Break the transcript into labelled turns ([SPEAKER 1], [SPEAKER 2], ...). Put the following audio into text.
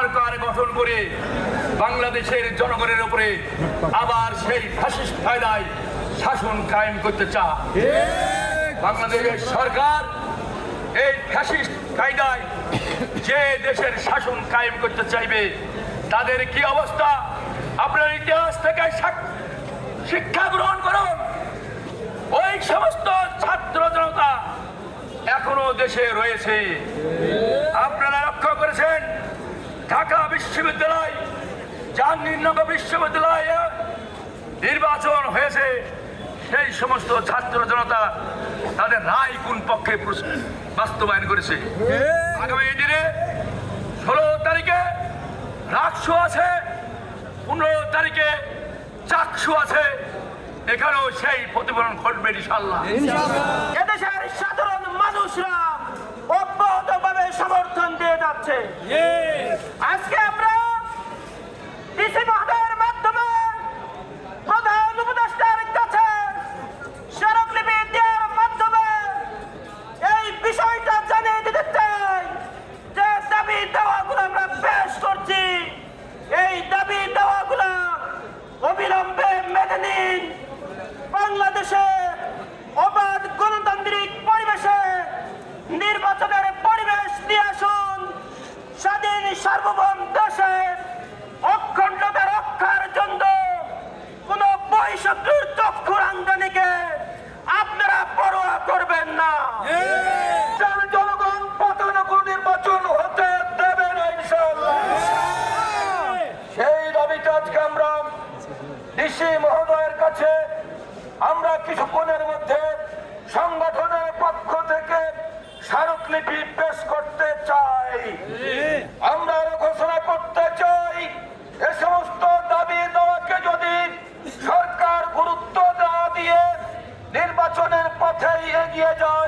[SPEAKER 1] সরকার গঠন করে বাংলাদেশের জনগণের উপরে আবার সেই ফ্যাসিস্ট কায়দায় শাসন কায়েম করতে চায়। বাংলাদেশের সরকার এই ফ্যাসিস্ট কায়দায় যে দেশের শাসন কায়েম করতে চাইবে তাদের কি অবস্থা আপনার ইতিহাস থেকে শিক্ষা গ্রহণ করুন। ওই সমস্ত ছাত্র জনতা এখনো দেশে রয়েছে। আপনারা লক্ষ্য করেছেন ঢাকা বিশ্ববিদ্যালয়, জাহাঙ্গীরনগর বিশ্ববিদ্যালয়ে নির্বাচন হয়েছে, সেই সমস্ত ছাত্র জনতা তাদের রায় কোন পক্ষে বাস্তবায়ন করেছে। আগামী দিনে 16 তারিখে রাকসু আছে, 15 তারিখে চাকসু আছে, এখানেও সেই প্রতিফলন ঘটবে ইনশাআল্লাহ।
[SPEAKER 2] এদেশের সাধারণ মানুষরা অব্যাহতভাবে সমর্থন দিয়ে যাচ্ছে। আজকে আমরা ডিসি মহোদয়ের মাধ্যমে প্রধান উপদেষ্টার কাছে স্মারকলিপি দেওয়ার মাধ্যমে এই বিষয়টা জানিয়ে দিতে চাই যে দাবি দাওয়াগুলো আমরা পেশ করছি। এই দাবি দাওয়াগুলো অবিলম্বে মেনে নিন। বাংলাদেশে অবাধ গণতান্ত্রিক পরিবেশে নির্বাচনের পরিবেশ নিয়ে আসুন। স্বাধীন সার্বভৌম দেশে অখণ্ডতা রক্ষার জন্য কোন বহিঃশত্রুর চক্ষুর আমদানিকে আপনারা পরোয়া করবেন না। জনগণ পতাকা নির্বাচন হতে দেবে না ইনশাআল্লাহ। সেই দাবিটা আজকে আমরা ডিসি মহোদয়ের কাছে আমরা কিছুক্ষণের মধ্যে সংগঠনের পক্ষ থেকে স্মারকলিপি পেশ করতে চাই। আমরা আরো ঘোষণা করতে চাই এ সমস্ত দাবি দেওয়াকে যদি সরকার গুরুত্ব না দিয়ে নির্বাচনের পথে এগিয়ে যায়